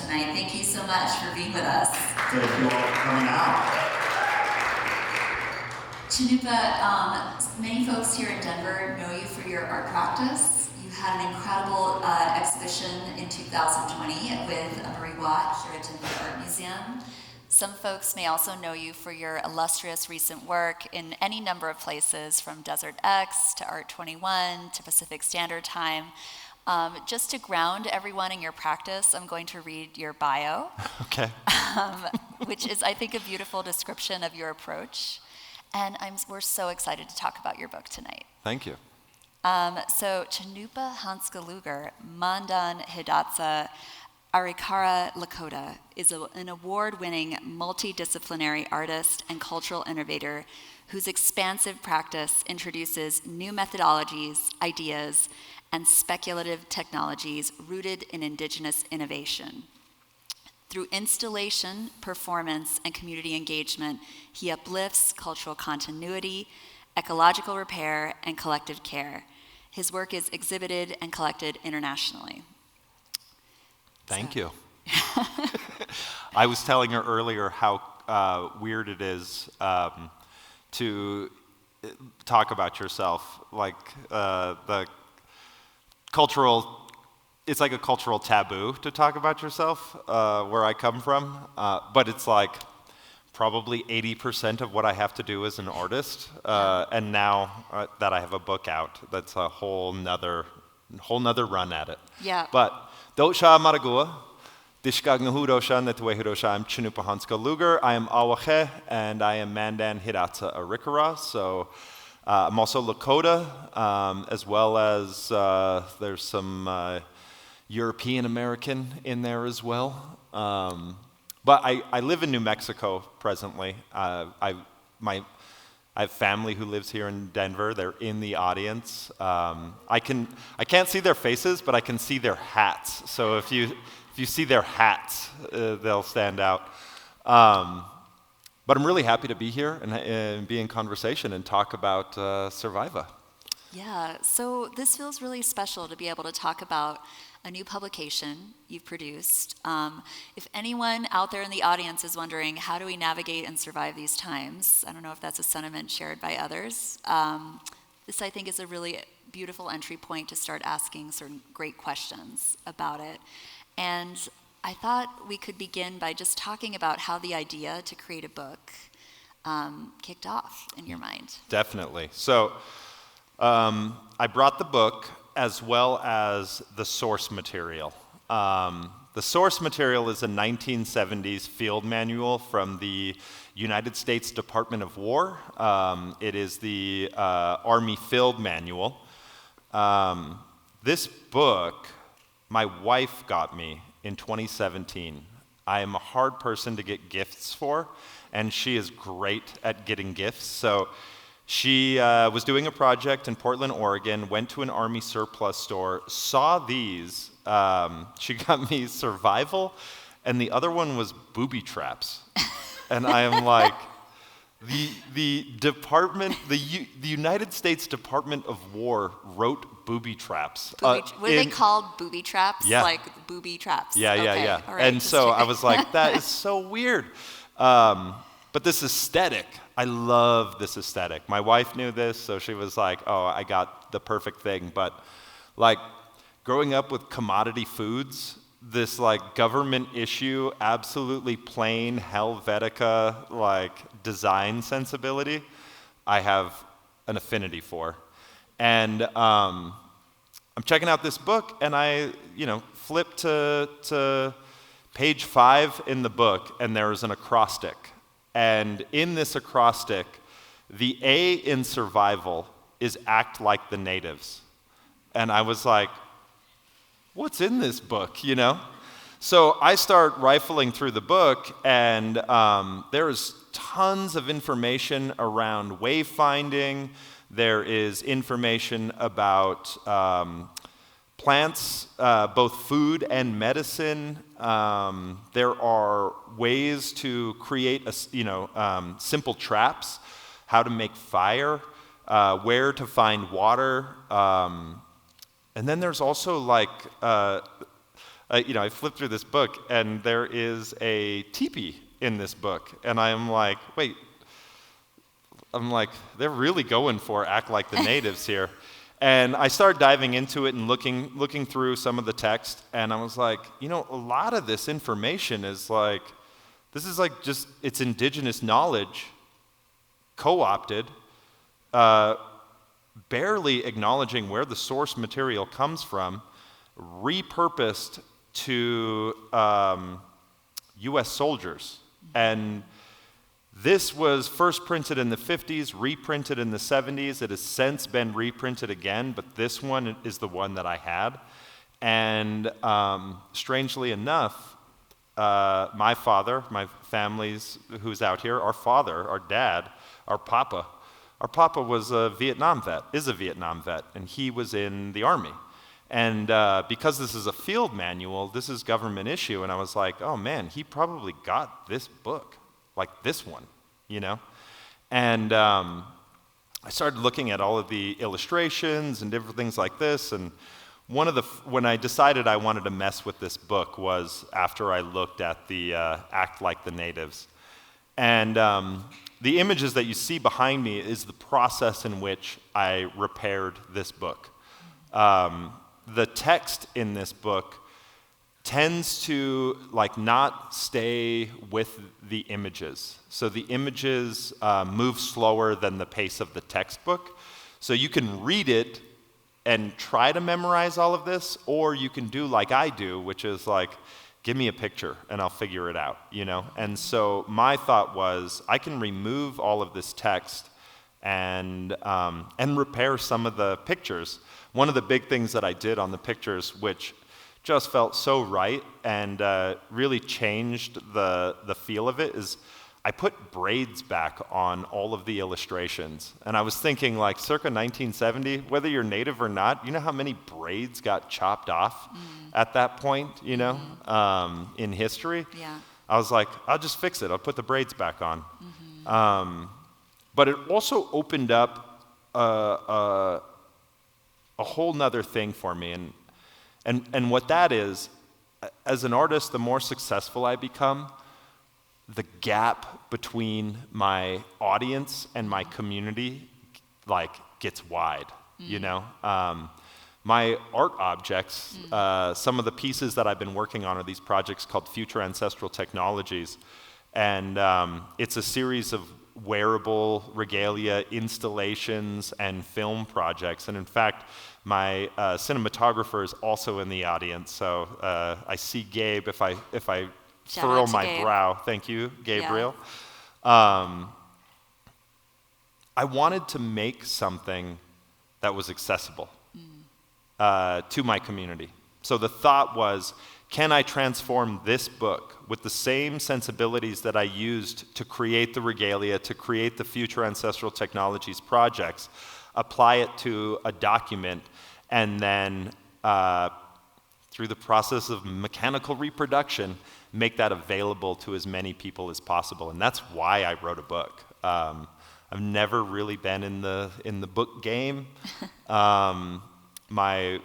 tonight. Thank you so much for being with us. Thank you all for coming out. Cannupa, many folks here in Denver know you for your art practice. You had an incredible exhibition in 2020 with Marie Watt here at Denver Art Museum. Some folks may also know you for your illustrious recent work in any number of places, from Desert X to Art 21 to Pacific Standard Time. Just to ground everyone in your practice, I'm going to read your bio, Okay. which is, I think, a beautiful description of your approach. And we're so excited to talk about your book tonight. Thank you. So, Cannupa Hanska Luger, Mandan Hidatsa Arikara Lakota, is an award-winning multidisciplinary artist and cultural innovator whose expansive practice introduces new methodologies, ideas, and speculative technologies rooted in Indigenous innovation. Through installation, performance, and community engagement, he uplifts cultural continuity, ecological repair, and collective care. His work is exhibited and collected internationally. Thank you. I was telling her earlier how weird it is to talk about yourself, like the cultural. It's like a cultural taboo to talk about yourself where I come from, but it's like probably 80% of what I have to do as an artist, and now that I have a book out, that's a whole nother run at it. Yeah. But Dosha Maragua, Dishkagnahu Netwehudosha, I'm Cannupa Hanska Luger, I am Awache, and I am Mandan Hidatsa Arikara, so I'm also Lakota, as well as there's some European American in there as well. But I live in New Mexico presently. I have family who lives here in Denver. They're in the audience. I can't see their faces, but I can see their hats. So if you see their hats, they'll stand out. But I'm really happy to be here and be in conversation and talk about SURVIVA. Yeah, so this feels really special to be able to talk about a new publication you've produced. If anyone out there in the audience is wondering, how do we navigate and survive these times? I don't know if that's a sentiment shared by others. This, I think, is a really beautiful entry point to start asking certain great questions about it. And I thought we could begin by just talking about how the idea to create a book kicked off in your mind. Definitely. So I brought the book as well as the source material. The source material is a 1970s field manual from the United States Department of War. It is the Army Field Manual. This book, my wife got me in 2017. I am a hard person to get gifts for, and she is great at getting gifts. So she was doing a project in Portland, Oregon, went to an Army surplus store, saw these. She got me Survival, and the other one was booby traps. And I am like, the United States Department of War wrote booby traps. What are they called? Booby traps? Yeah. Like booby traps? Yeah. All right, And so I was like, that is so weird. But this aesthetic, I love this aesthetic. My wife knew this, so she was like, oh, I got the perfect thing. But like growing up with commodity foods, this like government issue, absolutely plain Helvetica like design sensibility, I have an affinity for. And I'm checking out this book, and I flip to page 5 in the book, and there is an acrostic. And in this acrostic, the A in survival is act like the natives. And I was like, what's in this book, So I start rifling through the book, and there's tons of information around wayfinding. There is information about plants, both food and medicine. There are ways to create simple traps, how to make fire, where to find water. And then there's also like I flipped through this book, and there is a teepee in this book, and I'm like, wait. I'm like, they're really going for act like the natives here. And I started diving into it and looking through some of the text, and I was like, a lot of this information is like, this is like just, it's indigenous knowledge, co-opted, barely acknowledging where the source material comes from, repurposed to US soldiers. And this was first printed in the 50s, reprinted in the 70s. It has since been reprinted again, but this one is the one that I had. And strangely enough, my father, my family's who's out here, our father, our dad, our papa was a Vietnam vet, is a Vietnam vet, and he was in the Army. And because this is a field manual, this is government issue, and I was like, oh man, he probably got this book. Like this one, And I started looking at all of the illustrations and different things like this, and when I decided I wanted to mess with this book was after I looked at the Act Like the Natives. And the images that you see behind me is the process in which I repaired this book. The text in this book tends to not stay with the images. So the images move slower than the pace of the textbook. So you can read it and try to memorize all of this, or you can do like I do, which is give me a picture and I'll figure it out, And so my thought was, I can remove all of this text and repair some of the pictures. One of the big things that I did on the pictures, which just felt so right and really changed the feel of it, is I put braids back on all of the illustrations. And I was thinking circa 1970, whether you're native or not, you know how many braids got chopped off at that point, in history? Yeah. I was like, I'll just fix it. I'll put the braids back on. But it also opened up a whole nother thing for me. And what that is, as an artist, the more successful I become, the gap between my audience and my community gets wide, My art objects, some of the pieces that I've been working on are these projects called Future Ancestral Technologies. And it's a series of wearable regalia installations and film projects. And in fact, my cinematographer is also in the audience. So I see Gabe if I furrow my Gabe. brow. Thank you, Gabriel. Yeah. I wanted to make something that was accessible to my community. So the thought was, can I transform this book with the same sensibilities that I used to create the regalia, to create the Future Ancestral Technologies projects, apply it to a document, and then through the process of mechanical reproduction, make that available to as many people as possible. And that's why I wrote a book. I've never really been in the book game. My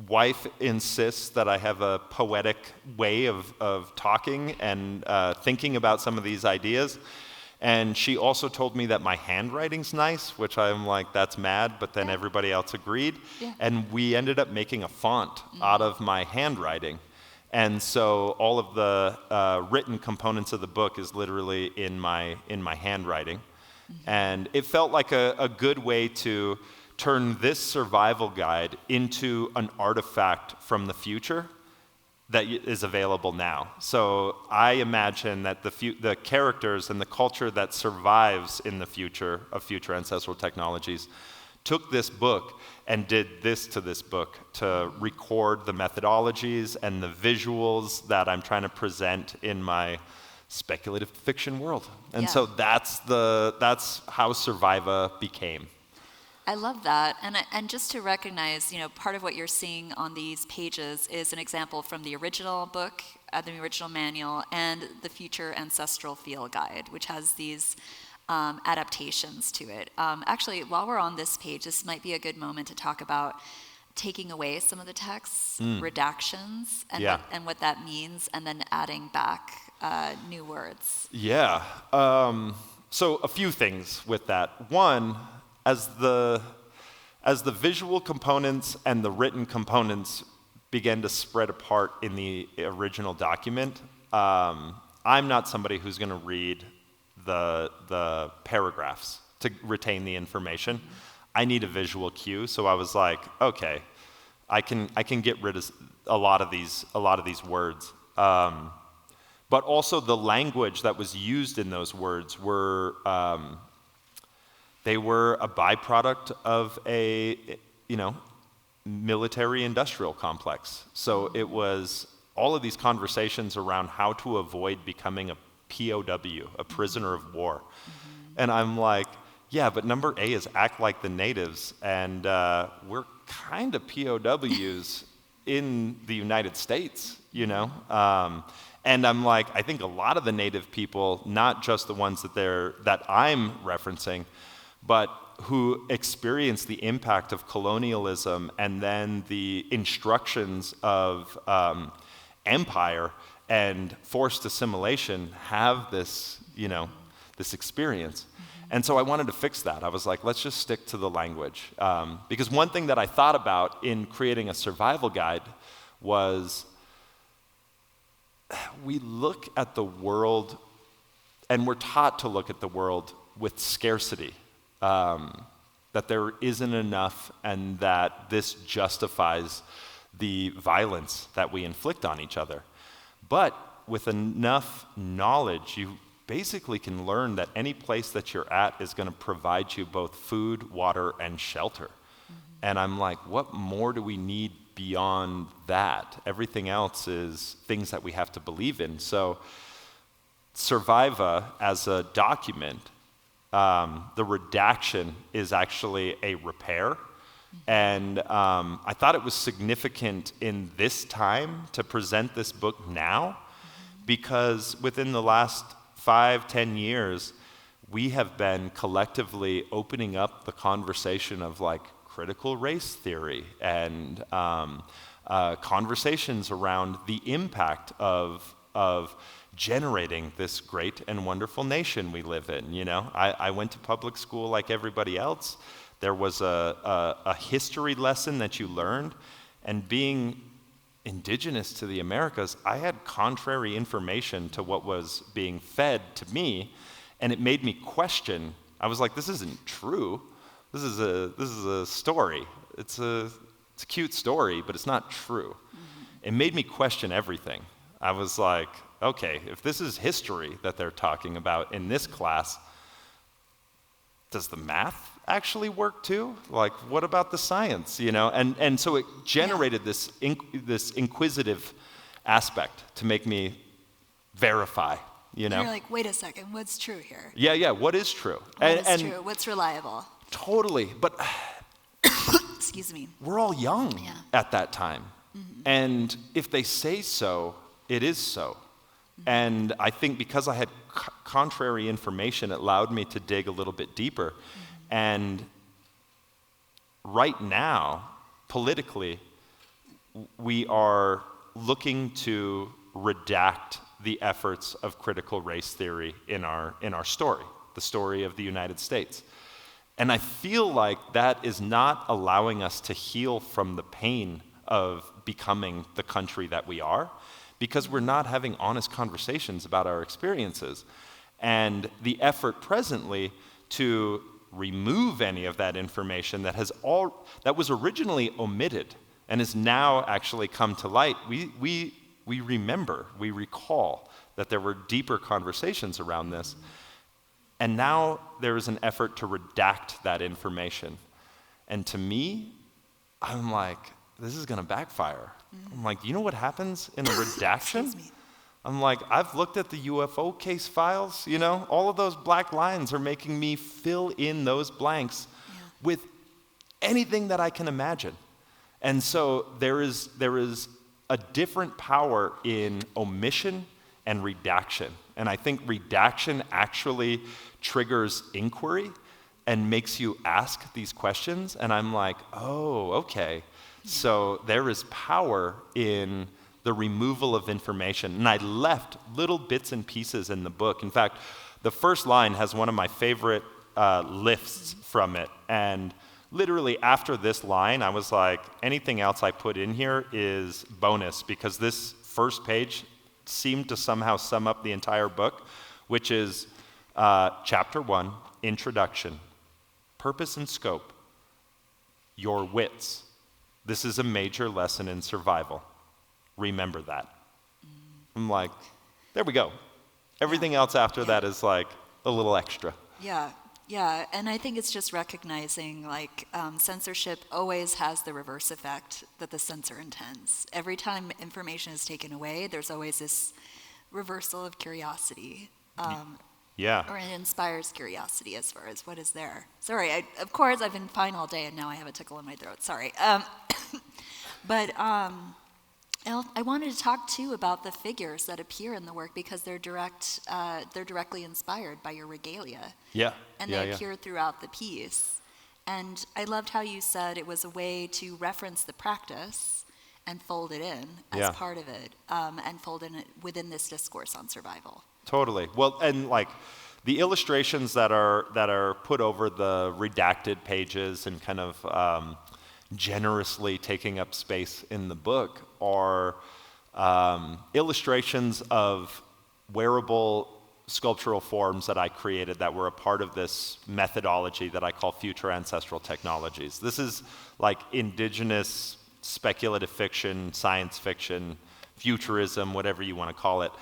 wife insists that I have a poetic way of talking and thinking about some of these ideas. And she also told me that my handwriting's nice, which I'm like, that's mad, but then everybody else agreed. Yeah. And we ended up making a font out of my handwriting. And so all of the written components of the book is literally in my handwriting. And it felt like a good way to turn this survival guide into an artifact from the future that is available now. So I imagine that the characters and the culture that survives in the future of Future Ancestral Technologies took this book and did this to this book to record the methodologies and the visuals that I'm trying to present in my speculative fiction world. And so that's how SURVIVA became. I love that. And just to recognize, part of what you're seeing on these pages is an example from the original book, the original manual, and the Future Ancestral Field Guide, which has these adaptations to it. Actually, while we're on this page, this might be a good moment to talk about taking away some of the texts, redactions, and, Yeah. what that means, and then adding back new words. Yeah. So a few things with that. One, as the visual components and the written components began to spread apart in the original document, I'm not somebody who's going to read the paragraphs to retain the information. I need a visual cue, so I was like, okay, I can get rid of a lot of these words. But also the language that was used in those words were they were a byproduct of a military industrial complex. So it was all of these conversations around how to avoid becoming a POW, a prisoner of war. And I'm like, yeah, but number A is act like the natives, and we're kind of POWs in the United States, And I'm like, I think a lot of the native people, not just the ones that I'm referencing, but who experienced the impact of colonialism and then the instructions of empire and forced assimilation, have this, this experience. And so I wanted to fix that. I was like, let's just stick to the language. Because one thing that I thought about in creating a survival guide was, we look at the world, and we're taught to look at the world with scarcity, that there isn't enough, and that this justifies the violence that we inflict on each other. But with enough knowledge, you basically can learn that any place that you're at is going to provide you both food, water, and shelter. And I'm like, what more do we need beyond that? Everything else is things that we have to believe in. So SURVIVA as a document, the redaction is actually a repair. And I thought it was significant in this time to present this book now, because within the last 5-10 years, we have been collectively opening up the conversation of like critical race theory and conversations around the impact of generating this great and wonderful nation we live in. I went to public school like everybody else. There was a history lesson that you learned, and being indigenous to the Americas, I had contrary information to what was being fed to me, and it made me question. I was like, this isn't true. This is a story. It's a cute story, but it's not true. It made me question everything. I was like, okay, if this is history that they're talking about in this class, does the math actually work too? Like, what about the science, And so it generated this inquisitive aspect to make me verify, You're like, wait a second, what's true here? Yeah, what is true? What is true? What's reliable? Totally, but excuse me. We're all young at that time. And if they say so, it is so. And I think because I had contrary information, it allowed me to dig a little bit deeper. And right now, politically, we are looking to redact the efforts of critical race theory in our story, the story of the United States. And I feel like that is not allowing us to heal from the pain of becoming the country that we are, because we're not having honest conversations about our experiences. And the effort presently to remove any of that information that was originally omitted and has now actually come to light, we remember, we recall that there were deeper conversations around this. And now there is an effort to redact that information. And to me, I'm like, this is going to backfire. I'm like, you know what happens in a redaction? I'm like, I've looked at the UFO case files, all of those black lines are making me fill in those blanks with anything that I can imagine. And so there is a different power in omission and redaction. And I think redaction actually triggers inquiry and makes you ask these questions. And I'm like, oh, okay. So there is power in the removal of information. And I left little bits and pieces in the book. In fact, the first line has one of my favorite lifts from it. And literally after this line, I was like, anything else I put in here is bonus, because this first page seemed to somehow sum up the entire book, which is chapter 1, introduction, purpose and scope, your wits. This is a major lesson in survival. Remember that. I'm like, there we go. Everything else after that is like a little extra. Yeah, yeah, and I think it's just recognizing like censorship always has the reverse effect that the censor intends. Every time information is taken away, there's always this reversal of curiosity. Or it inspires curiosity as far as what is there. Sorry, of course I've been fine all day and now I have a tickle in my throat. Sorry. But I wanted to talk too about the figures that appear in the work, because they're directly inspired by your regalia. Yeah. And they appear throughout the piece. And I loved how you said it was a way to reference the practice and fold it in as part of it, and fold in it within this discourse on survival. Totally. Well, and like the illustrations that are put over the redacted pages and kind of generously taking up space in the book are illustrations of wearable sculptural forms that I created that were a part of this methodology that I call Future Ancestral Technologies. This is like Indigenous speculative fiction, science fiction, futurism, whatever you want to call it.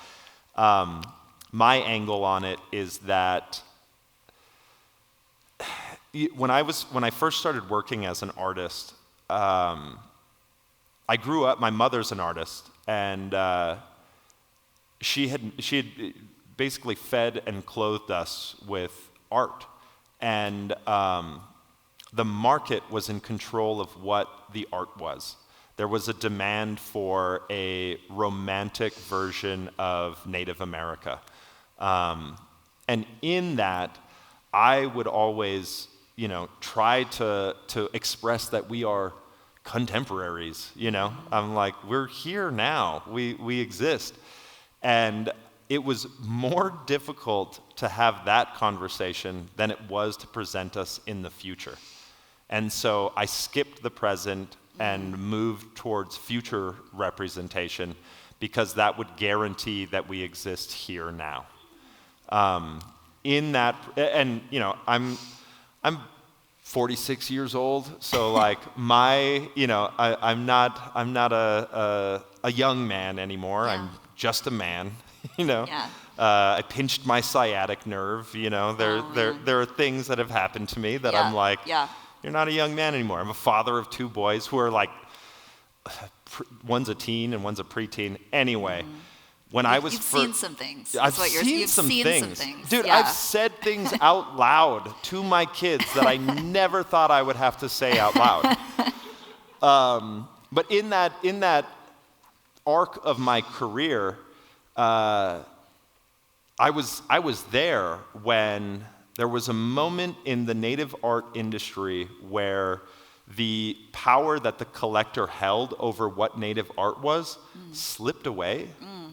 My angle on it is that when I first started working as an artist, I grew up. My mother's an artist, and she had basically fed and clothed us with art, and the market was in control of what the art was. There was a demand for a romantic version of Native America. And in that, I would always, try to express that we are contemporaries, I'm like, we're here now, we exist. And it was more difficult to have that conversation than it was to present us in the future. And so I skipped the present and moved towards future representation, because that would guarantee that we exist here now. In that, and I'm 46 years old, so like I'm not a young man anymore. I'm just a man. I pinched my sciatic nerve. There are things that have happened to me that I'm like, you're not a young man anymore. I'm a father of 2 boys who are like, one's a teen and one's a preteen. Anyway. When I was You've seen some things. I've seen some things. Dude, I've said things out loud to my kids that I never thought I would have to say out loud. But in that arc of my career, I was there when there was a moment in the native art industry where the power that the collector held over what native art was slipped away.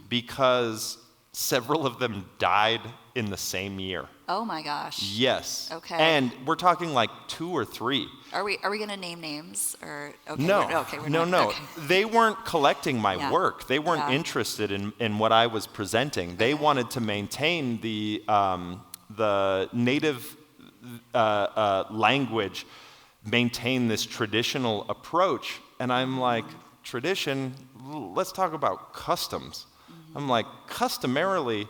Because several of them died in the same year. Oh my gosh. Yes. Okay. And we're talking like 2 or 3. Are we going to name names or? Okay, no. We're no. not. Okay. They weren't collecting my work. They weren't interested in what I was presenting. They wanted to maintain the native language, maintain this traditional approach, and I'm like, tradition? Let's talk about customs. I'm like, customarily,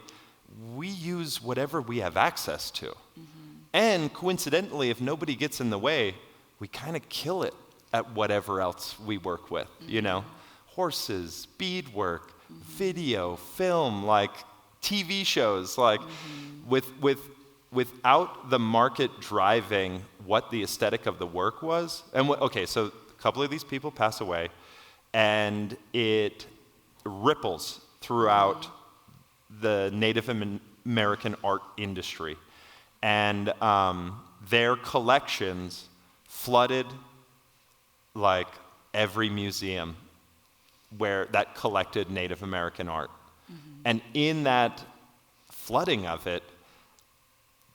we use whatever we have access to. And coincidentally, if nobody gets in the way, we kind of kill it at whatever else we work with, Horses, beadwork, video, film, like TV shows, like without the market driving what the aesthetic of the work was. And so a couple of these people pass away, and it ripples throughout the Native American art industry. And their collections flooded like every museum that collected Native American art. And in that flooding of it,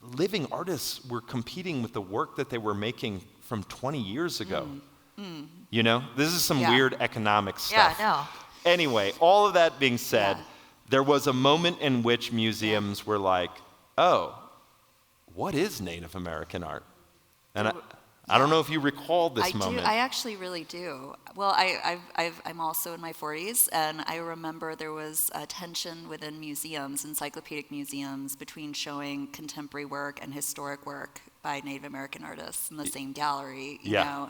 living artists were competing with the work that they were making from 20 years ago. You know, this is some weird economic stuff. Yeah, Anyway, all of that being said, there was a moment in which museums were like, oh, what is Native American art? And I don't know if you recall this moment. I actually really do. Well, I'm also in my 40s, and I remember there was a tension within museums, encyclopedic museums, between showing contemporary work and historic work by Native American artists in the same gallery, you know.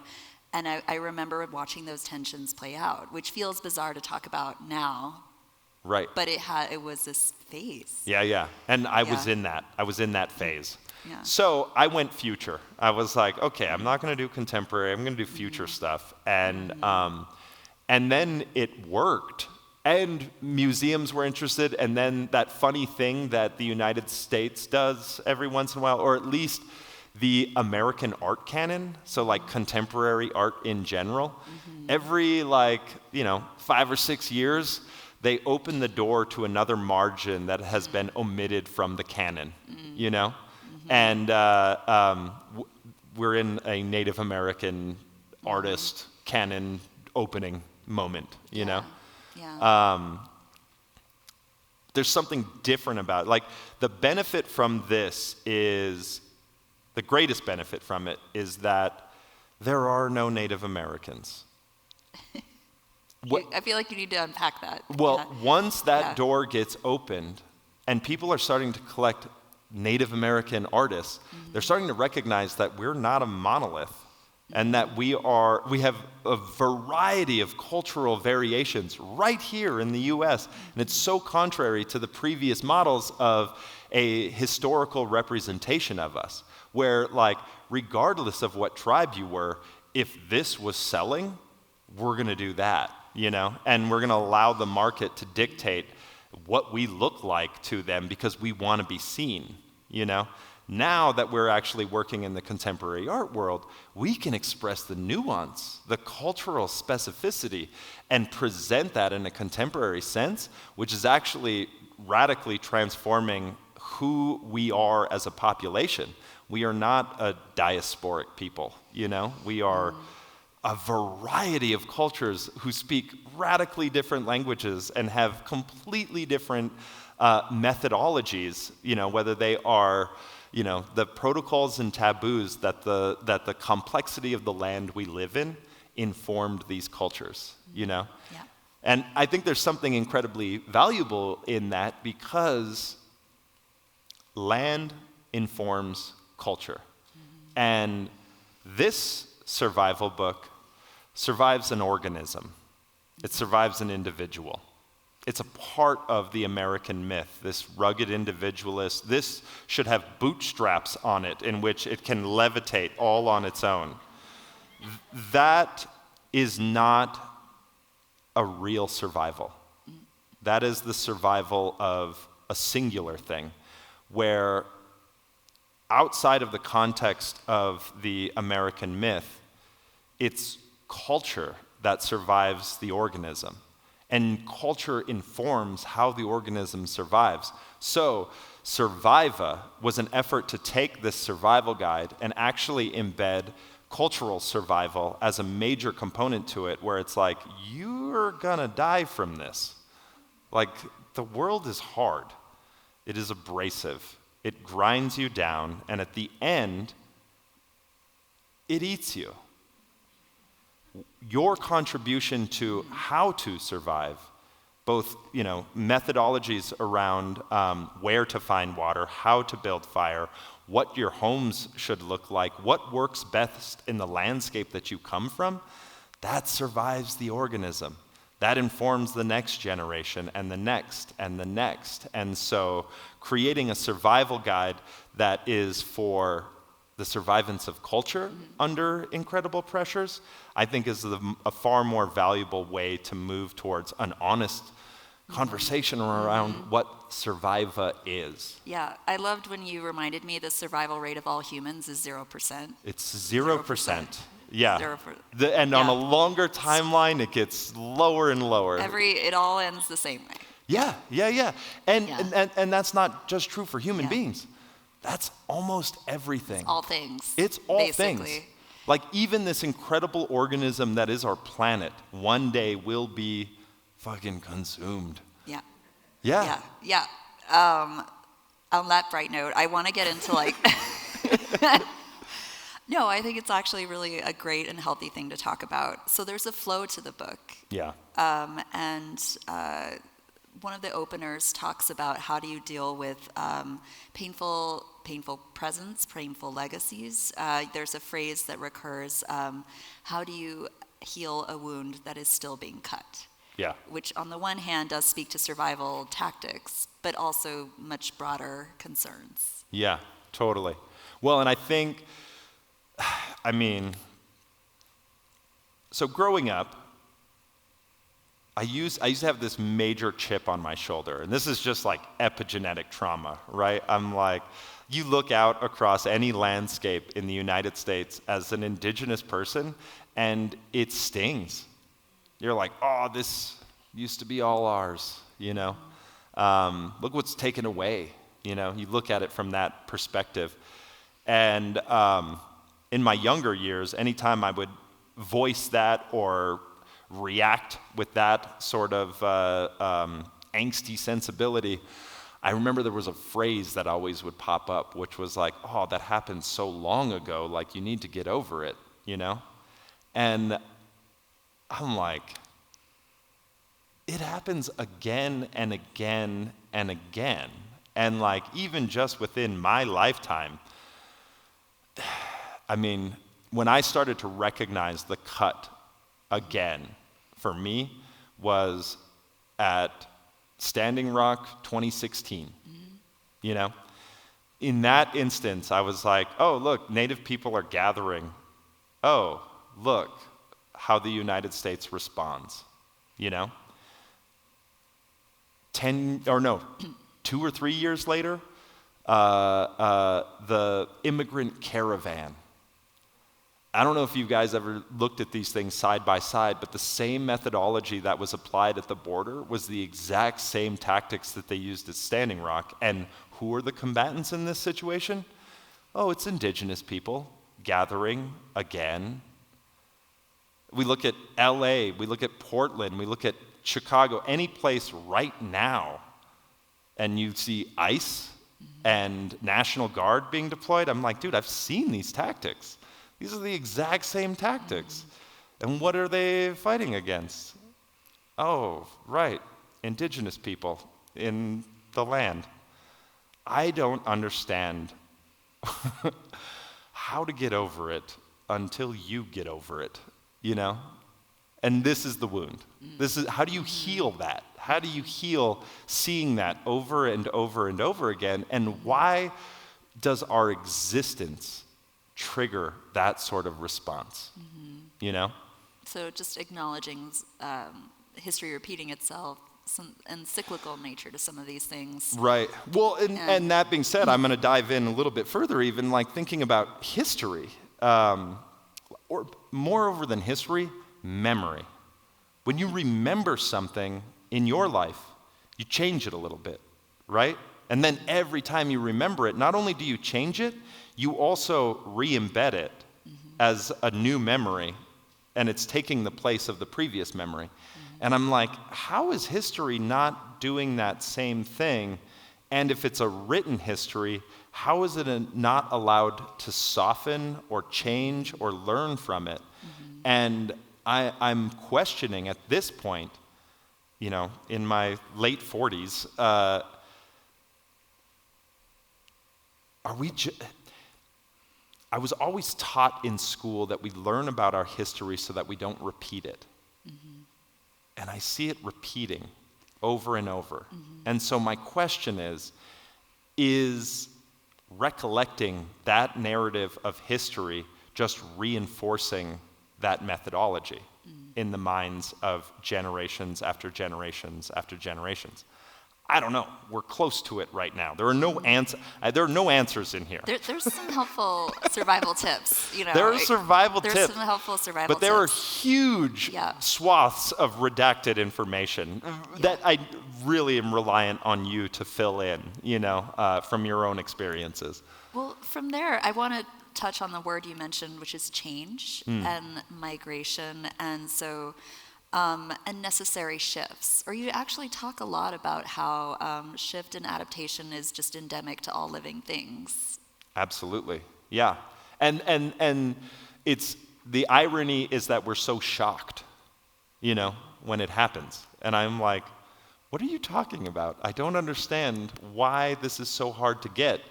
And I remember watching those tensions play out, which feels bizarre to talk about now. Right. But it was this phase. Yeah. And I was in that. I was in that phase. Yeah. So I went future. I was like, okay, I'm not going to do contemporary. I'm going to do future stuff. And then it worked. And museums were interested. And then that funny thing that the United States does every once in a while, or at least the American art canon, so like contemporary art in general, every 5 or 6 years, they open the door to another margin that has been omitted from the canon, you know? And we're in a Native American artist canon opening moment, you know? Yeah. There's something different about it. Like, the benefit from this is, the greatest benefit from it is that there are no Native Americans. I feel like you need to unpack that. Well, once that door gets opened and people are starting to collect Native American artists, they're starting to recognize that we're not a monolith and that we have a variety of cultural variations right here in the US. And it's so contrary to the previous models of a historical representation of us, where, like, regardless of what tribe you were, if this was selling, we're going to do that, you know? And we're going to allow the market to dictate what we look like to them because we want to be seen, you know? Now that we're actually working in the contemporary art world, we can express the nuance, the cultural specificity, and present that in a contemporary sense, which is actually radically transforming who we are as a population. We are not a diasporic people, you know? We are a variety of cultures who speak radically different languages and have completely different methodologies, you know, whether they are, you know, the protocols and taboos that the complexity of the land we live in informed these cultures, you know? Yeah. And I think there's something incredibly valuable in that because land informs culture. And this survival book survives an organism. It survives an individual. It's a part of the American myth, this rugged individualist. This should have bootstraps on it in which it can levitate all on its own. That is not a real survival. That is the survival of a singular thing, where outside of the context of the American myth, it's culture that survives the organism. And culture informs how the organism survives. So SURVIVA was an effort to take this survival guide and actually embed cultural survival as a major component to it, where it's like, you're gonna die from this. Like, the world is hard. It is abrasive. It grinds you down, and at the end, it eats you. Your contribution to how to survive, both, you know, methodologies around where to find water, how to build fire, what your homes should look like, what works best in the landscape that you come from, that survives the organism. That informs the next generation and the next and the next. And so creating a survival guide that is for the survivance of culture under incredible pressures, I think is a far more valuable way to move towards an honest conversation around what SURVIVA is. Yeah, I loved when you reminded me the survival rate of all humans is 0%. It's 0%. Yeah. 0 for, And on a longer timeline, it gets lower and lower. it all ends the same way. Yeah. And that's not just true for human Yeah. beings. That's almost everything. It's all things. It's all basically. things. Like even this incredible organism that is our planet, one day will be fucking consumed. Yeah. Yeah. Yeah. On that bright note, I want to get into like. No, I think it's actually really a great and healthy thing to talk about. So there's a flow to the book. Yeah. And one of the openers talks about how do you deal with painful presents, painful legacies. There's a phrase that recurs, how do you heal a wound that is still being cut? Yeah. Which on the one hand does speak to survival tactics, but also much broader concerns. Yeah, totally. Well, and I think, so growing up, I used to have this major chip on my shoulder, and this is just like epigenetic trauma, right? I'm like, you look out across any landscape in the United States as an Indigenous person, and it stings. You're like, oh, this used to be all ours, you know? Look what's taken away, you know? You look at it from that perspective. And in my younger years, anytime I would voice that or react with that sort of angsty sensibility, I remember there was a phrase that always would pop up, which was like, oh, that happened so long ago, like you need to get over it, you know? And I'm like, it happens again and again and again. And like, even just within my lifetime, when I started to recognize the cut again, for me, was at Standing Rock 2016. You know? In that instance, I was like, oh, look, Native people are gathering. Oh, look how the United States responds, you know? 2 or 3 years later, the immigrant caravan. I don't know if you guys ever looked at these things side by side, but the same methodology that was applied at the border was the exact same tactics that they used at Standing Rock. And who are the combatants in this situation? Oh, it's Indigenous people gathering again. We look at LA, we look at Portland, we look at Chicago, any place right now, and you see ICE and National Guard being deployed. I'm like, dude, I've seen these tactics. These are the exact same tactics. And what are they fighting against? Oh, right, Indigenous people in the land. I don't understand how to get over it until you get over it, you know? And this is the wound. This is, how do you heal that? How do you heal seeing that over and over and over again? And why does our existence trigger that sort of response, you know? So just acknowledging history repeating itself and cyclical nature to some of these things. Right. Well, and that being said, I'm going to dive in a little bit further, even like thinking about history, or moreover than history, memory. When you remember something in your life, you change it a little bit, right? And then every time you remember it, not only do you change it, you also re-embed it as a new memory, and it's taking the place of the previous memory. And I'm like, how is history not doing that same thing? And if it's a written history, how is it not allowed to soften or change or learn from it? And I'm questioning at this point, you know, in my late 40s, I was always taught in school that we learn about our history so that we don't repeat it. And I see it repeating over and over. And so my question is recollecting that narrative of history just reinforcing that methodology in the minds of generations after generations after generations? I don't know, we're close to it right now. There are no answers in here. There's some helpful survival tips, There are survival tips. There's some helpful survival tips. But there are huge swaths of redacted information that I really am reliant on you to fill in, from your own experiences. Well, from there, I want to touch on the word you mentioned, which is change and migration, and so and necessary shifts. Or you actually talk a lot about how shift and adaptation is just endemic to all living things. Absolutely, yeah. And it's the irony is that we're so shocked, when it happens. And I'm like, what are you talking about? I don't understand why this is so hard to get.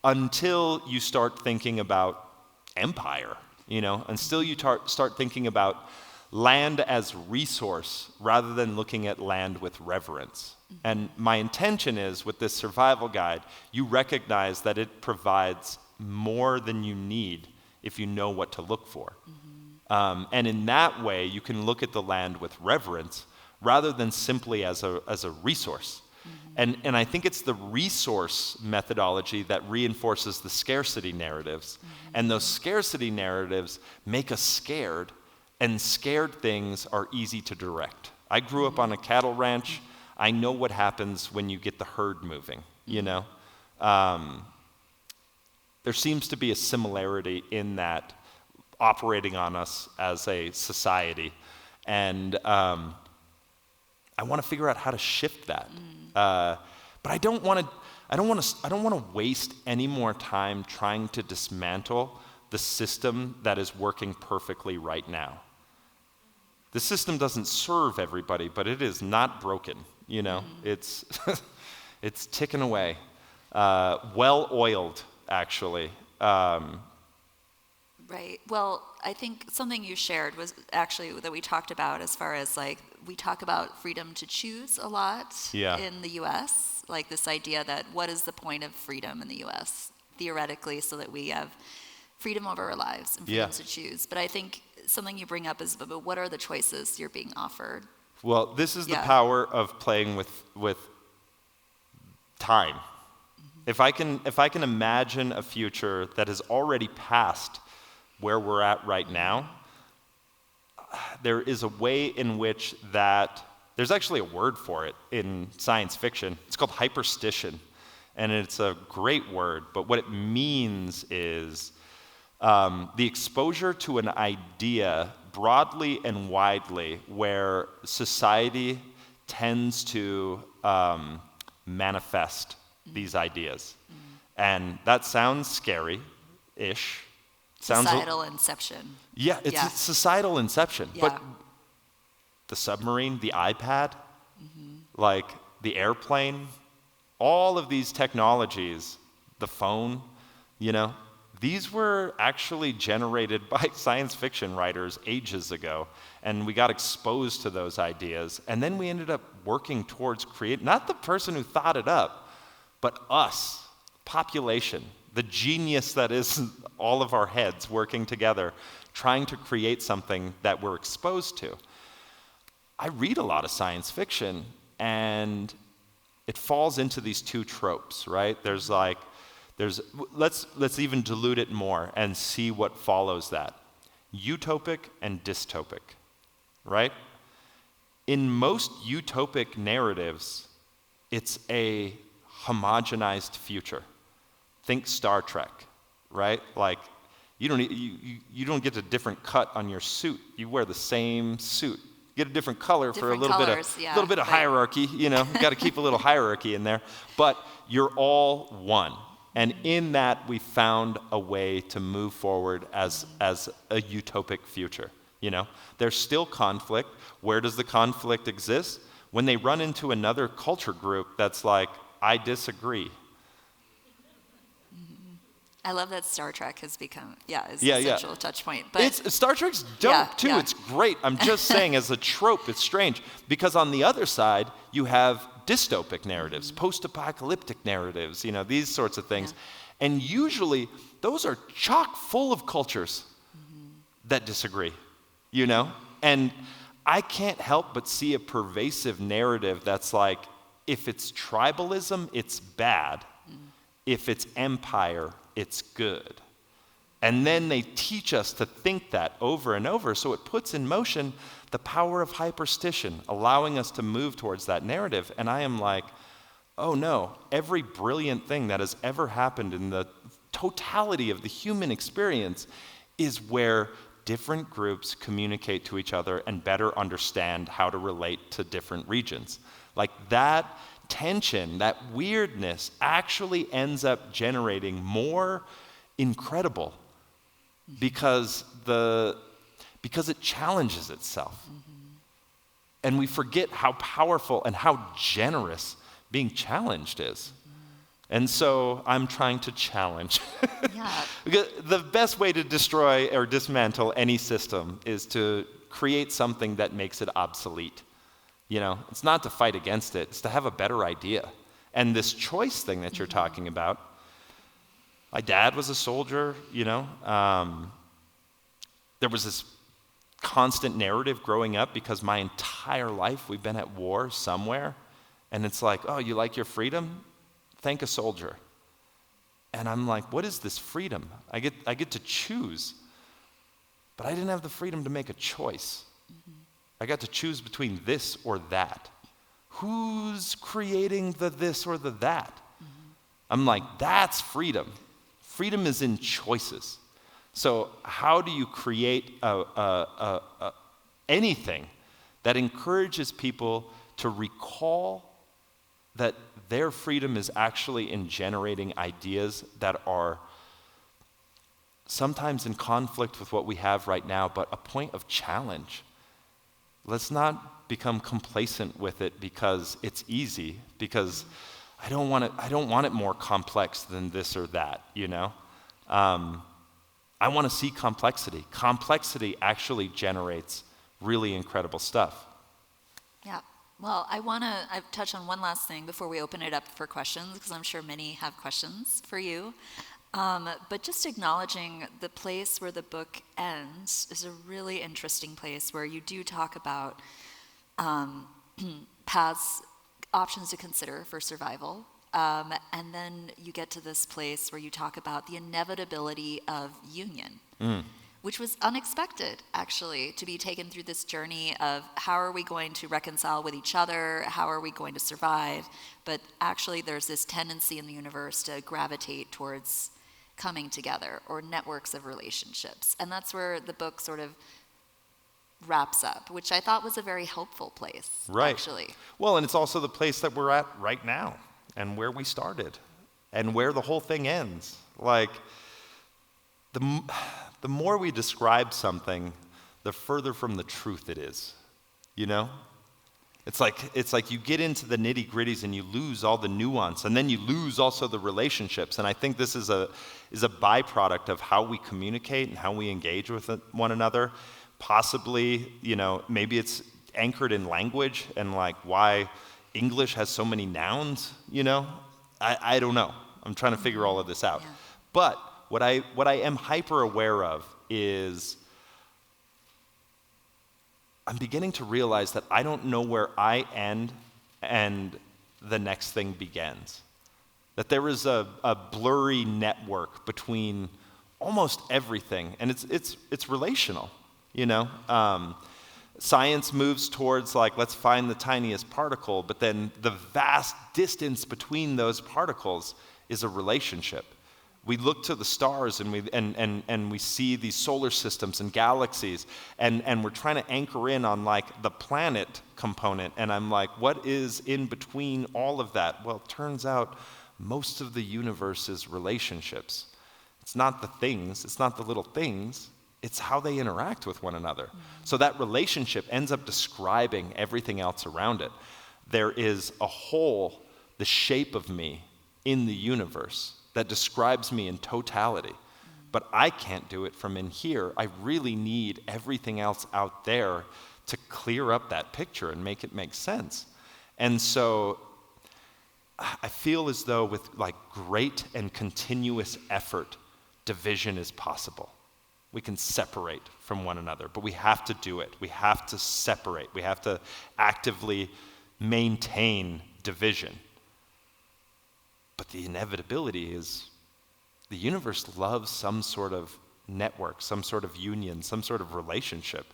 Until you start thinking about empire, until you start thinking about land as resource rather than looking at land with reverence. And my intention is, with this survival guide, you recognize that it provides more than you need if you know what to look for. And in that way, you can look at the land with reverence rather than simply as a resource. And I think it's the resource methodology that reinforces the scarcity narratives. And those scarcity narratives make us scared, and scared things are easy to direct. I grew up on a cattle ranch. I know what happens when you get the herd moving, There seems to be a similarity in that operating on us as a society. And I want to figure out how to shift that. But I don't want to waste any more time trying to dismantle the system that is working perfectly right now. The system doesn't serve everybody, but it is not broken. It's it's ticking away, well-oiled, actually. Right. Well, I think something you shared was actually that we talked about as far as we talk about freedom to choose a lot in the U.S., this idea that what is the point of freedom in the U.S., theoretically, so that we have freedom over our lives and freedom to choose. But I think something you bring up is, but what are the choices you're being offered? Well, this is the power of playing with time. If I can imagine a future that has already passed where we're at right now, there is a way in which there's actually a word for it in science fiction. It's called hyperstition, and it's a great word, but what it means is the exposure to an idea broadly and widely where society tends to manifest these ideas. And that sounds scary-ish. Societal inception. Yeah, it's a societal inception. Yeah. But the submarine, the iPad, the airplane, all of these technologies, the phone, these were actually generated by science fiction writers ages ago. And we got exposed to those ideas. And then we ended up working towards not the person who thought it up, but us, population, the genius that is all of our heads working together, trying to create something that we're exposed to. I read a lot of science fiction, and it falls into these two tropes, right? Let's even dilute it more and see what follows that. Utopic and dystopic, right? In most utopic narratives, it's a homogenized future. Think Star Trek, right? You don't get a different cut on your suit. You wear the same suit. You get a different color for a little bit of hierarchy. You got to keep a little hierarchy in there. But you're all one. And in that, we found a way to move forward as a utopic future. There's still conflict. Where does the conflict exist? When they run into another culture group that's like, I disagree. I love that Star Trek has become, essential touch point. But Star Trek's dope, too. It's great. I'm just saying, as a trope, it's strange. Because on the other side, you have dystopic narratives, post-apocalyptic narratives, these sorts of things. Yeah. And usually, those are chock full of cultures that disagree, And I can't help but see a pervasive narrative that's if it's tribalism, it's bad. If it's empire, it's good. And then they teach us to think that over and over, so it puts in motion the power of hyperstition, allowing us to move towards that narrative. And I am like, oh no, every brilliant thing that has ever happened in the totality of the human experience is where different groups communicate to each other and better understand how to relate to different regions. Like that tension, that weirdness actually ends up generating more incredible because it challenges itself. And we forget how powerful and how generous being challenged is. And so I'm trying to challenge. Yeah. Because the best way to destroy or dismantle any system is to create something that makes it obsolete. You know, it's not to fight against it, it's to have a better idea. And this choice thing that you're talking about, my dad was a soldier, you know. There was this constant narrative growing up because my entire life we've been at war somewhere. And it's like, oh, you like your freedom? Thank a soldier. And I'm like, what is this freedom? I get to choose. But I didn't have the freedom to make a choice. I got to choose between this or that. Who's creating the this or the that? I'm like, that's freedom. Freedom is in choices. So how do you create anything that encourages people to recall that their freedom is actually in generating ideas that are sometimes in conflict with what we have right now, but a point of challenge? Let's not become complacent with it because it's easy, because I don't want it more complex than this or that, you know? I want to see complexity. Complexity actually generates really incredible stuff. Yeah. Well, I've touched on one last thing before we open it up for questions, because I'm sure many have questions for you. But just acknowledging the place where the book ends is a really interesting place where you do talk about paths, options to consider for survival. And then you get to this place where you talk about the inevitability of union, which was unexpected, actually, to be taken through this journey of how are we going to reconcile with each other, how are we going to survive, but actually there's this tendency in the universe to gravitate towards coming together or networks of relationships. And that's where the book sort of wraps up, which I thought was a very helpful place, actually. Well, and it's also the place that we're at right now and where we started and where the whole thing ends. Like, the more we describe something, the further from the truth it is, you know? It's like you get into the nitty-gritties and you lose all the nuance, and then you lose also the relationships. And I think this is a byproduct of how we communicate and how we engage with one another. Possibly, you know, maybe it's anchored in language and like why English has so many nouns, you know? I don't know. I'm trying to figure all of this out. Yeah. But what I am hyper aware of is I'm beginning to realize that I don't know where I end and the next thing begins. That there is a blurry network between almost everything, and it's relational, you know? Science moves towards like, let's find the tiniest particle, but then the vast distance between those particles is a relationship. We look to the stars and we see these solar systems and galaxies, and we're trying to anchor in on like the planet component, and I'm like, what is in between all of that? Well, it turns out most of the universe is relationships. It's not the things, it's not the little things, it's how they interact with one another. So that relationship ends up describing everything else around it. There is a whole, the shape of me in the universe that describes me in totality. But I can't do it from in here. I really need everything else out there to clear up that picture and make it make sense. And so I feel as though with like great and continuous effort, division is possible. We can separate from one another, but we have to do it. We have to separate. We have to actively maintain division. But the inevitability is the universe loves some sort of network, some sort of union, some sort of relationship.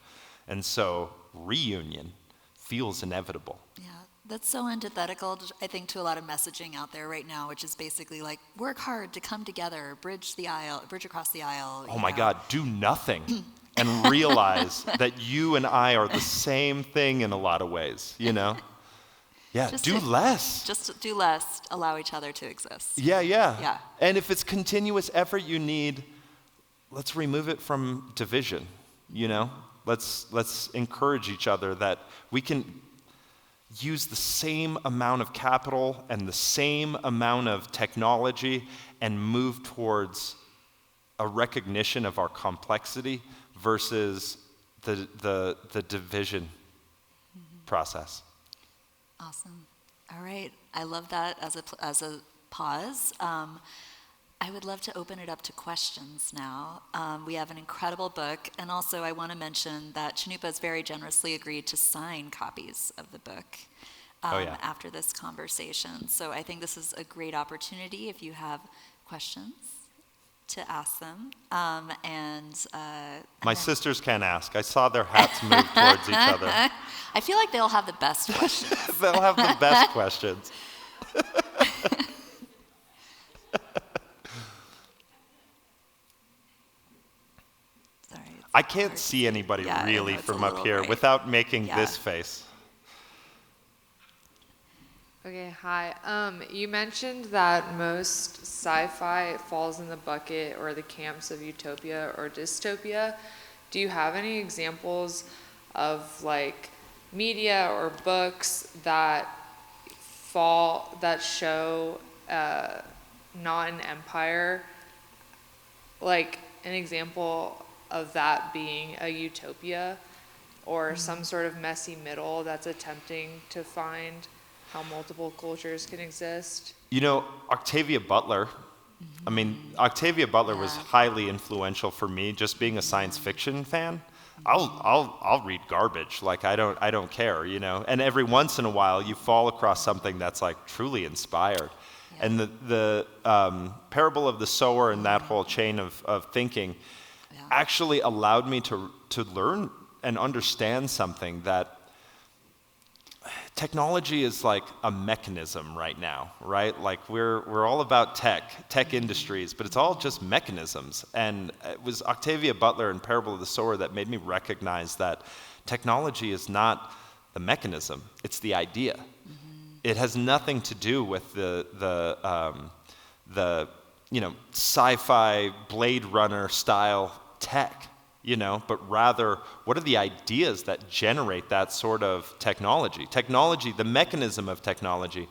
And so reunion feels inevitable. Yeah, that's so antithetical, I think, to a lot of messaging out there right now, which is basically like, work hard to come together, bridge across the aisle. Oh my God, do nothing and realize that you and I are the same thing in a lot of ways, you know? Yeah, do less. Just do less, allow each other to exist. Yeah. And if it's continuous effort you need, let's remove it from division, you know? Let's encourage each other that we can use the same amount of capital and the same amount of technology and move towards a recognition of our complexity versus the division process. Awesome. All right. I love that as a pause. I would love to open it up to questions now. We have an incredible book, and also I want to mention that Cannupa has very generously agreed to sign copies of the book after this conversation. So I think this is a great opportunity if you have questions to ask them. My sisters can ask. I saw their hats move towards each other. I feel like they'll have the best questions. They'll have the best questions. Sorry, I can't see anybody really from up here without making this face. Okay, hi. You mentioned that most sci-fi falls in the bucket or the camps of utopia or dystopia. Do you have any examples of like media or books that show not an empire, like an example of that being a utopia or some sort of messy middle that's attempting to find how multiple cultures can exist? You know, Octavia Butler, Octavia Butler was highly influential for me, just being a science fiction fan. I'll read garbage, like I don't care, you know. And every once in a while you fall across something that's like truly inspired. Yeah. And the parable of the sower and that whole chain of thinking actually allowed me to learn and understand something, that technology is like a mechanism right now, right? Like we're all about tech industries, but it's all just mechanisms. And it was Octavia Butler in Parable of the Sower that made me recognize that technology is not the mechanism, it's the idea. Mm-hmm. It has nothing to do with the sci-fi Blade Runner style tech, you know, but rather, what are the ideas that generate that sort of technology? Technology, the mechanism of technology,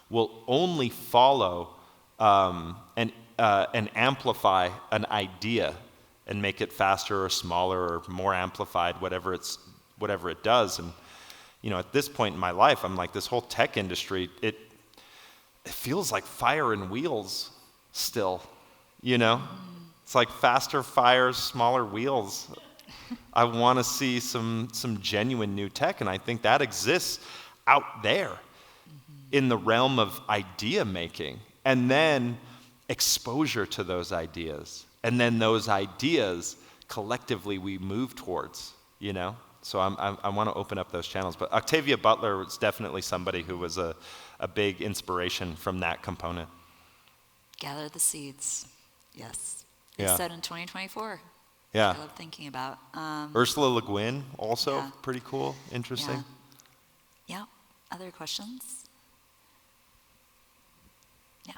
will only follow and amplify an idea and make it faster or smaller or more amplified, whatever it does. And you know, at this point in my life, I'm like, this whole tech industry, it feels like fire and wheels still, you know? It's like faster fires, smaller wheels. I want to see some genuine new tech, and I think that exists out there in the realm of idea making, and then exposure to those ideas, and then those ideas collectively we move towards, you know? So I want to open up those channels. But Octavia Butler was definitely somebody who was a big inspiration from that component. Gather the seeds, yes. Yeah. It's set in 2024. Yeah. I love thinking about. Ursula Le Guin, also pretty cool, interesting. Yeah. Other questions? Yeah.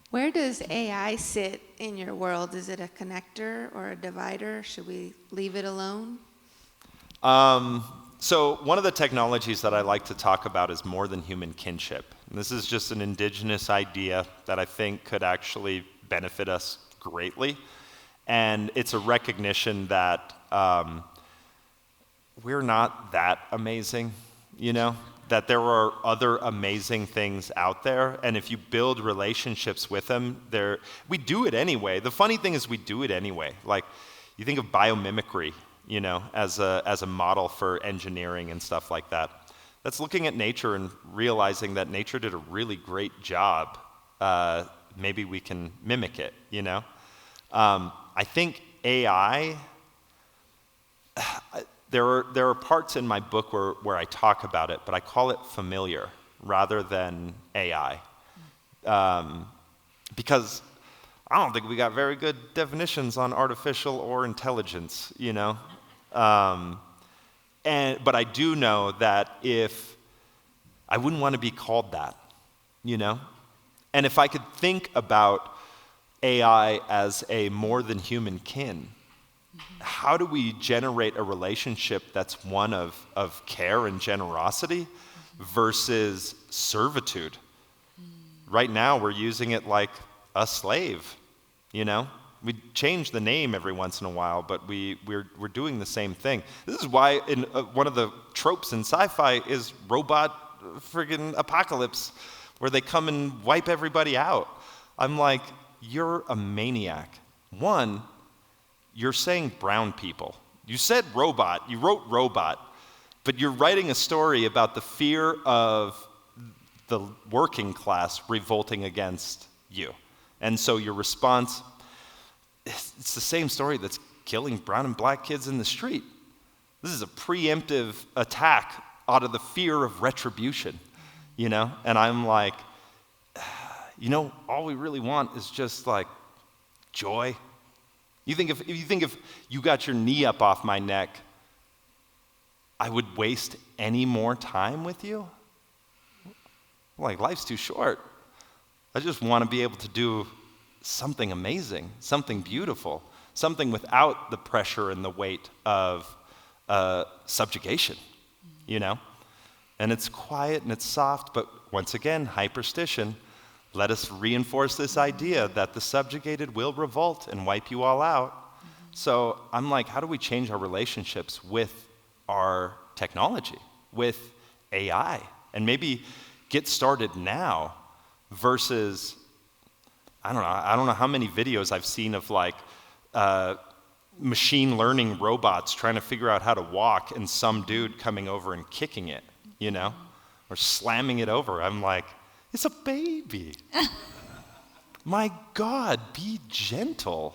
Where does AI sit in your world? Is it a connector or a divider? Should we leave it alone? So one of the technologies that I like to talk about is more than human kinship. And this is just an indigenous idea that I think could actually benefit us greatly. And it's a recognition that we're not that amazing, you know? That there are other amazing things out there, and if you build relationships with them, we do it anyway. The funny thing is we do it anyway. Like, you think of biomimicry, as a model for engineering and stuff like that. That's looking at nature and realizing that nature did a really great job. Maybe we can mimic it, I think AI, there are parts in my book where I talk about it, but I call it familiar rather than AI. Because I don't think we got very good definitions on artificial or intelligence, but I do know that if I wouldn't want to be called that, And if I could think about AI as a more than human kin, how do we generate a relationship that's one of care and generosity versus servitude? Right now, we're using it like a slave, We change the name every once in a while, but we're doing the same thing. This is why one of the tropes in sci-fi is robot friggin' apocalypse, where they come and wipe everybody out. I'm like, you're a maniac. One, you're saying brown people. You said robot, you wrote robot, but you're writing a story about the fear of the working class revolting against you. And so your response, it's the same story that's killing brown and black kids in the street. This is a preemptive attack out of the fear of retribution, And I'm like, all we really want is just like joy. You think if you got your knee up off my neck, I would waste any more time with you? Like, life's too short. I just want to be able to do something amazing, something beautiful, something without the pressure and the weight of subjugation, And it's quiet and it's soft, but once again, hyperstition. Let us reinforce this idea that the subjugated will revolt and wipe you all out. So I'm like, how do we change our relationships with our technology, with AI? And maybe get started now versus, I don't know how many videos I've seen of like machine learning robots trying to figure out how to walk and some dude coming over and kicking it, or slamming it over. I'm like, it's a baby. My God, be gentle,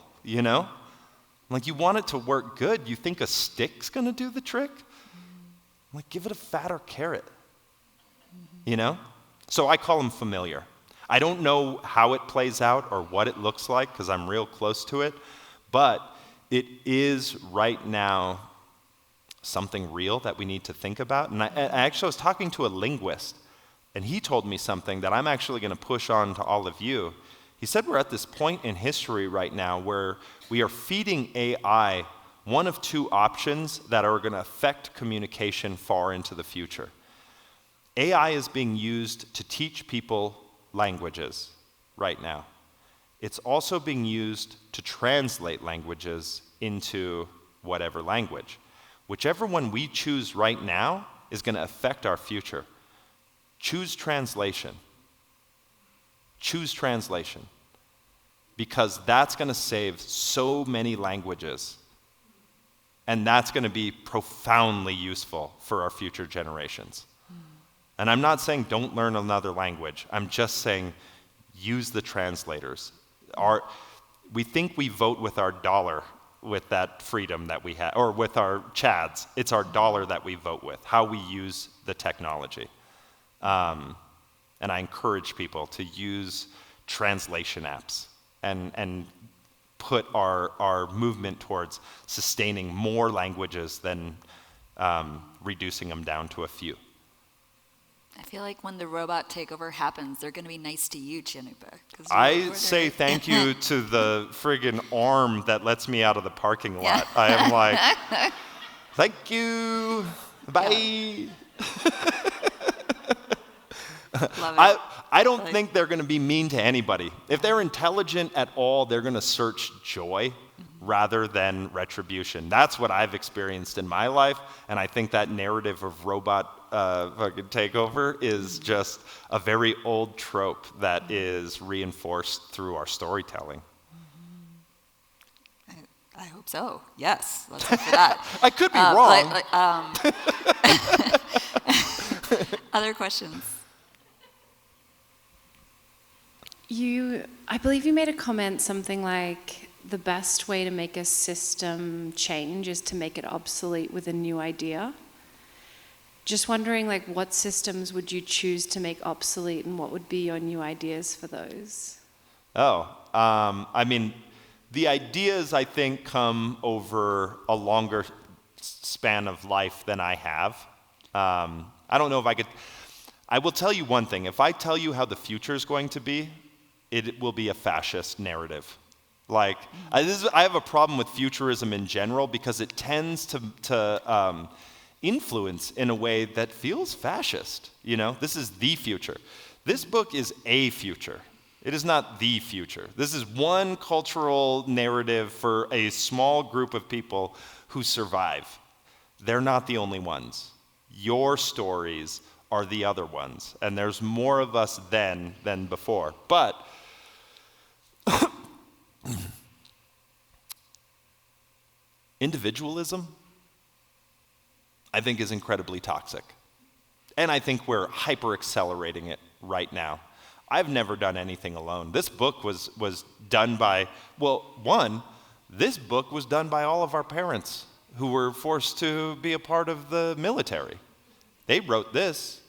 Like, you want it to work good. You think a stick's going to do the trick? Like, give it a fatter carrot, So I call them familiar. I don't know how it plays out or what it looks like because I'm real close to it, but it is right now something real that we need to think about. And I actually was talking to a linguist, and he told me something that I'm actually going to push on to all of you. He said we're at this point in history right now where we are feeding AI one of two options that are going to affect communication far into the future. AI is being used to teach people languages right now. It's also being used to translate languages into whatever language. Whichever one we choose right now is going to affect our future. Choose translation. Choose translation. Because that's going to save so many languages. And that's going to be profoundly useful for our future generations. And I'm not saying don't learn another language. I'm just saying use the translators. We think we vote with our dollar with that freedom that we have, or with our chads. It's our dollar that we vote with, how we use the technology. And I encourage people to use translation apps and put our movement towards sustaining more languages than reducing them down to a few. I feel like when the robot takeover happens, they're going to be nice to you, Cannupa. I say thank you to the friggin' arm that lets me out of the parking lot. I am like, thank you, bye. Yeah. Love it. I don't think they're going to be mean to anybody. If they're intelligent at all, they're going to search joy rather than retribution. That's what I've experienced in my life, and I think that narrative of robot fucking takeover is just a very old trope that is reinforced through our storytelling. I hope hope so. Yes, let's hope for that. I could be wrong. Other questions? I believe you made a comment something like the best way to make a system change is to make it obsolete with a new idea. Just wondering, like, what systems would you choose to make obsolete, and what would be your new ideas for those? I mean, the ideas, I think, come over a longer span of life than I have. I don't know if I could. I will tell you one thing. If I tell you how the future is going to be, it will be a fascist narrative. Like, I have a problem with futurism in general because it tends to influence in a way that feels fascist. You know, this is the future. This book is a future. It is not the future. This is one cultural narrative for a small group of people who survive. They're not the only ones. Your stories are the other ones, and there's more of us then than before. But individualism, I think, is incredibly toxic. And I think we're hyper-accelerating it right now. I've never done anything alone. This book was done by, this book was done by all of our parents who were forced to be a part of the military. They wrote this.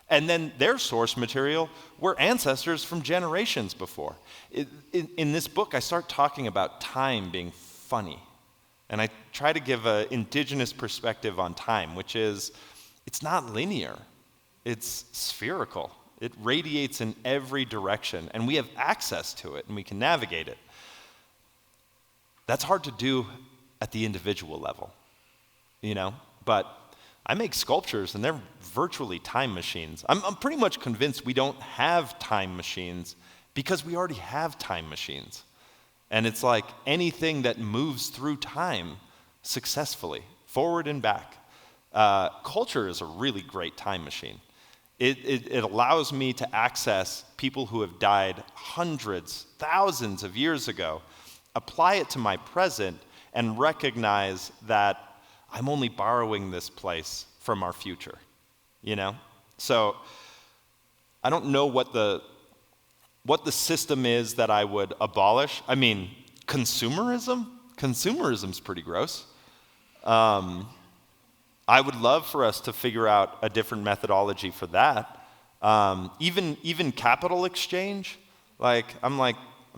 And then their source material were ancestors from generations before. In this book, I start talking about time being funny. And I try to give an indigenous perspective on time, which is, it's not linear. It's spherical. It radiates in every direction, and we have access to it, and we can navigate it. That's hard to do at the individual level, you know? But I make sculptures, and they're virtually time machines. I'm pretty much convinced we don't have time machines because we already have time machines. And it's like anything that moves through time successfully, forward and back. Culture is a really great time machine. It allows me to access people who have died hundreds, thousands of years ago, apply it to my present, and recognize that I'm only borrowing this place from our future, you know? So I don't know what the system is that I would abolish. I mean, consumerism? Consumerism's pretty gross. I would love for us to figure out a different methodology for that. Even capital exchange, I'm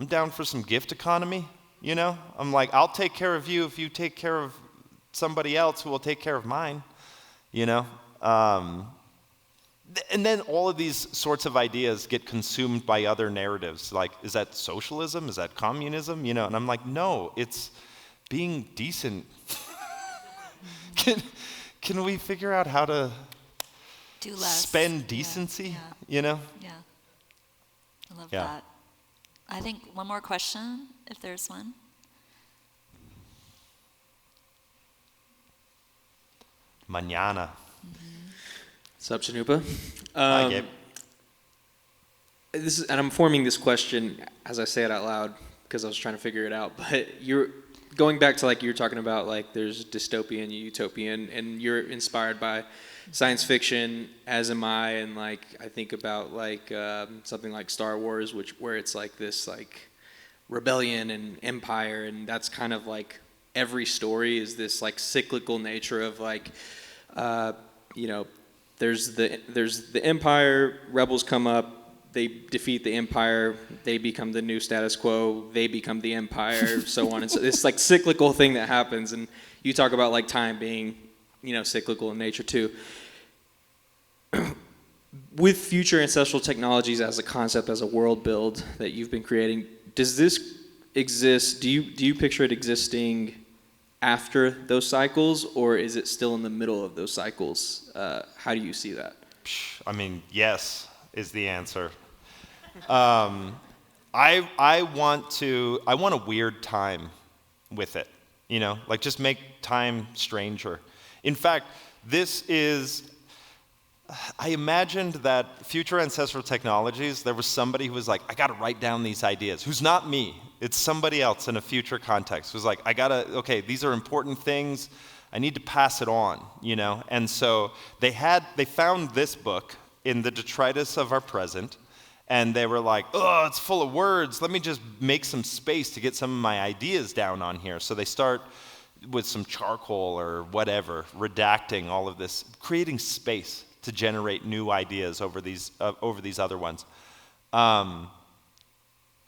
down for some gift economy, you know? I'm like, I'll take care of you if you take care of somebody else who will take care of mine, you know? And then all of these sorts of ideas get consumed by other narratives. Like, is that socialism? Is that communism? You know, and I'm like, no, it's being decent. Can we figure out how to do less? Spend decency, you know? Yeah, I love that. I think one more question, if there's one. Mañana. What's up, Cannupa? Hi, Gabe. And I'm forming this question as I say it out loud because I was trying to figure it out. But you're going back to, like, you were talking about, like, there's dystopian, utopian, and you're inspired by science fiction, as am I. And, like, I think about, like, something like Star Wars, where it's like this, like, rebellion and empire, and that's kind of like every story is this, like, cyclical nature of, like, you know, there's the empire, rebels come up, they defeat the empire, they become the new status quo, they become the empire, so on and so. It's like cyclical thing that happens, and you talk about, like, time being, you know, cyclical in nature too. With future ancestral technologies as a concept, as a world build that you've been creating, does this exist? Do you picture it existing after those cycles, or is it still in the middle of those cycles? How do you see that? I mean, yes is the answer. I want a weird time with it, you know, like, just make time stranger. In fact, this is I imagined that Future Ancestral Technologies, there was somebody who was like, I got to write down these ideas, who's not me. It's somebody else in a future context who's like, okay, these are important things. I need to pass it on, you know? And so they found this book in the detritus of our present, and they were like, oh, it's full of words. Let me just make some space to get some of my ideas down on here. So they start with some charcoal or whatever, redacting all of this, creating space to generate new ideas over these other ones. All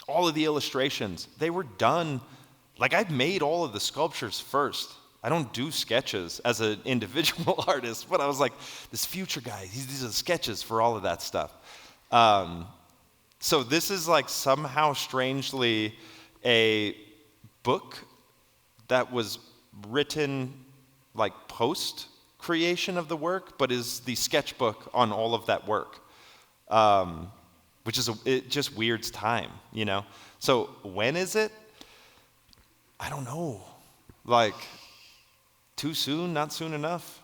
of the illustrations, they were done, like I've made all of the sculptures first. I don't do sketches as an individual artist, but I was like, this future guy, these are sketches for all of that stuff. So this is like somehow strangely a book that was written like post creation of the work, but is the sketchbook on all of that work, which is it just weirds time, you know? So when is it? I don't know. Like, too soon, not soon enough?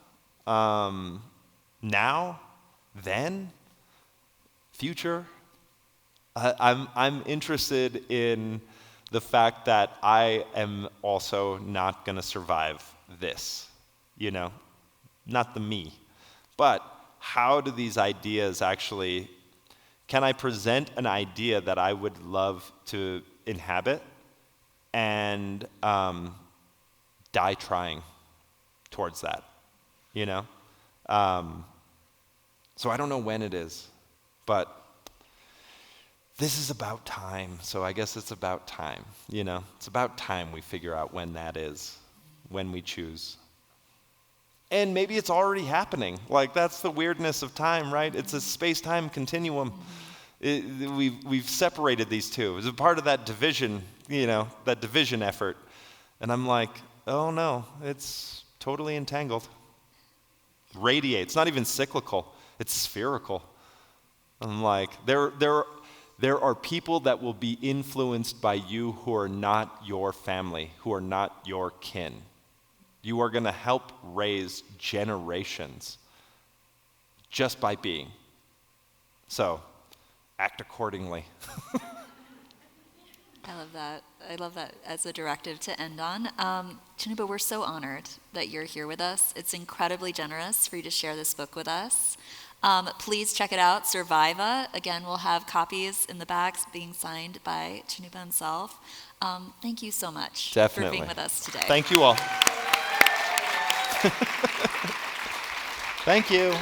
Now? Then? Future? I'm interested in the fact that I am also not going to survive this, you know? Not the me. But how do these ideas actually, can I present an idea that I would love to inhabit and die trying towards that, you know? So I don't know when it is, but this is about time, so I guess it's about time, you know? It's about time we figure out when that is, when we choose. And maybe it's already happening. Like, that's the weirdness of time, right? It's a space-time continuum. We've separated these two. It's a part of that division, you know, that division effort. And I'm like, oh no, it's totally entangled. Radiate. It's not even cyclical. It's spherical. I'm like, there are people that will be influenced by you who are not your family, who are not your kin. You are going to help raise generations just by being. So, act accordingly. I love that. I love that as a directive to end on. Cannupa, we're so honored that you're here with us. It's incredibly generous for you to share this book with us. Please check it out, SURVIVA. Again, we'll have copies in the backs being signed by Cannupa himself. Thank you so much for being with us today. Thank you all. Thank you.